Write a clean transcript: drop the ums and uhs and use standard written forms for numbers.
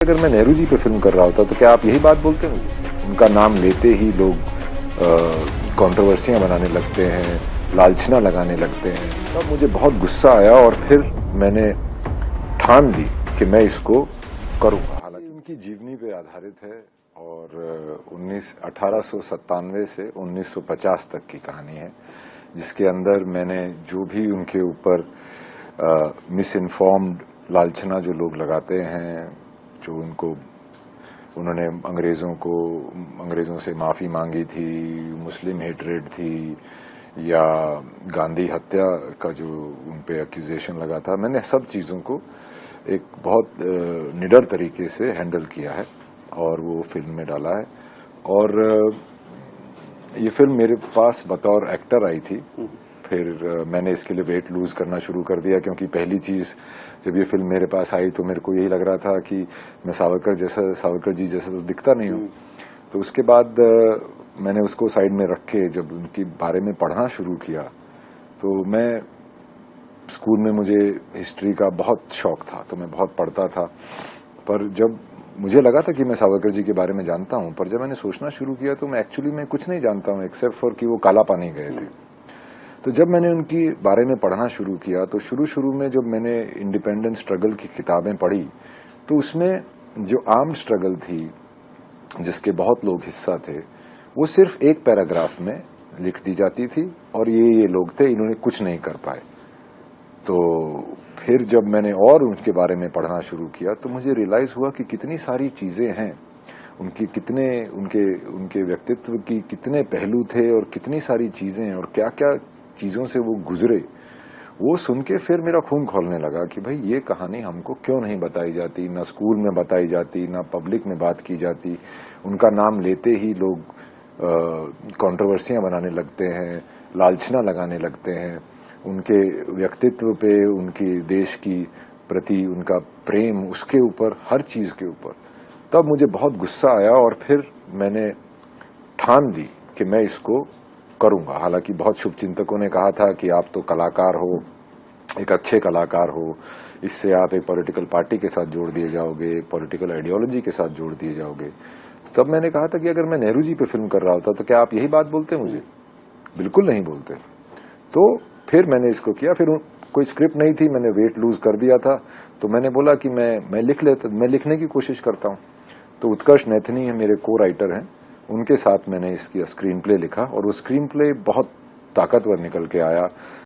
अगर मैं नेहरू जी पे फिल्म कर रहा होता तो क्या आप यही बात बोलते मुझे? उनका नाम लेते ही लोग कंट्रोवर्सियां बनाने लगते हैं, लालछना लगाने लगते हैं। तब मुझे बहुत गुस्सा आया और फिर मैंने ठान ली कि मैं इसको करूंगा। हालांकि उनकी जीवनी पे आधारित है और 1897 से 1950 तक की कहानी है, जिसके अंदर मैंने जो भी उनके ऊपर मिस इन्फॉर्म्ड लालछना जो लोग लगाते हैं, जो उन्होंने अंग्रेजों से माफी मांगी थी, मुस्लिम हेटरेड थी, या गांधी हत्या का जो उन पे एक्यूजेशन लगा था, मैंने सब चीजों को एक बहुत निडर तरीके से हैंडल किया है और वो फिल्म में डाला है। और ये फिल्म मेरे पास बतौर एक्टर आई थी, फिर मैंने इसके लिए वेट लूज करना शुरू कर दिया, क्योंकि पहली चीज जब ये फिल्म मेरे पास आई तो मेरे को यही लग रहा था कि मैं सावरकर जी जैसा तो दिखता नहीं हूँ। तो उसके बाद मैंने उसको साइड में रख के जब उनके बारे में पढ़ना शुरू किया, तो मैं स्कूल में मुझे हिस्ट्री का बहुत शौक था, तो मैं बहुत पढ़ता था। पर जब मुझे लगा था कि मैं सावरकर जी के बारे में जानता हूं, पर जब मैंने सोचना शुरू किया तो मैं एक्चुअली में कुछ नहीं जानता हूं एक्सेप्ट फॉर कि वो काला पानी गए थे। तो जब मैंने उनकी बारे में पढ़ना शुरू किया तो शुरू में जब मैंने इंडिपेंडेंस स्ट्रगल की किताबें पढ़ी, तो उसमें जो आर्म स्ट्रगल थी जिसके बहुत लोग हिस्सा थे, वो सिर्फ एक पैराग्राफ में लिख दी जाती थी और ये लोग थे, इन्होंने कुछ नहीं कर पाए। तो फिर जब मैंने और उनके बारे में पढ़ना शुरू किया तो मुझे रियलाइज हुआ कि कितनी सारी चीजें हैं, उनके व्यक्तित्व की कितने पहलू थे और कितनी सारी चीजें और क्या क्या चीजों से वो गुजरे। वो सुन के फिर मेरा खून खौलने लगा कि भाई ये कहानी हमको क्यों नहीं बताई जाती, ना स्कूल में बताई जाती, ना पब्लिक में बात की जाती। उनका नाम लेते ही लोग कंट्रोवर्सियां बनाने लगते हैं, लालछना लगाने लगते हैं। उनके व्यक्तित्व पे, उनके देश की प्रति उनका प्रेम, उसके ऊपर, हर चीज के ऊपर। तब मुझे बहुत गुस्सा आया और फिर मैंने ठान ली कि मैं इसको करूंगा। हालांकि बहुत शुभचिंतकों ने कहा था कि आप तो कलाकार हो, एक अच्छे कलाकार हो, इससे आप एक पॉलिटिकल पार्टी के साथ जोड़ दिए जाओगे, एक पॉलिटिकल आइडियोलॉजी के साथ जोड़ दिए जाओगे। तो तब मैंने कहा था कि अगर मैं नेहरू जी पे फिल्म कर रहा होता तो क्या आप यही बात बोलते मुझे? बिल्कुल नहीं बोलते। तो फिर मैंने इसको किया। फिर कोई स्क्रिप्ट नहीं थी, मैंने वेट लूज कर दिया था, तो मैंने बोला कि मैं लिखने की कोशिश करता हूं। तो उत्कर्ष नैथनी है, मेरे को राइटर हैं, उनके साथ मैंने इसकी स्क्रीन प्ले लिखा और वो स्क्रीन प्ले बहुत ताकतवर निकल के आया।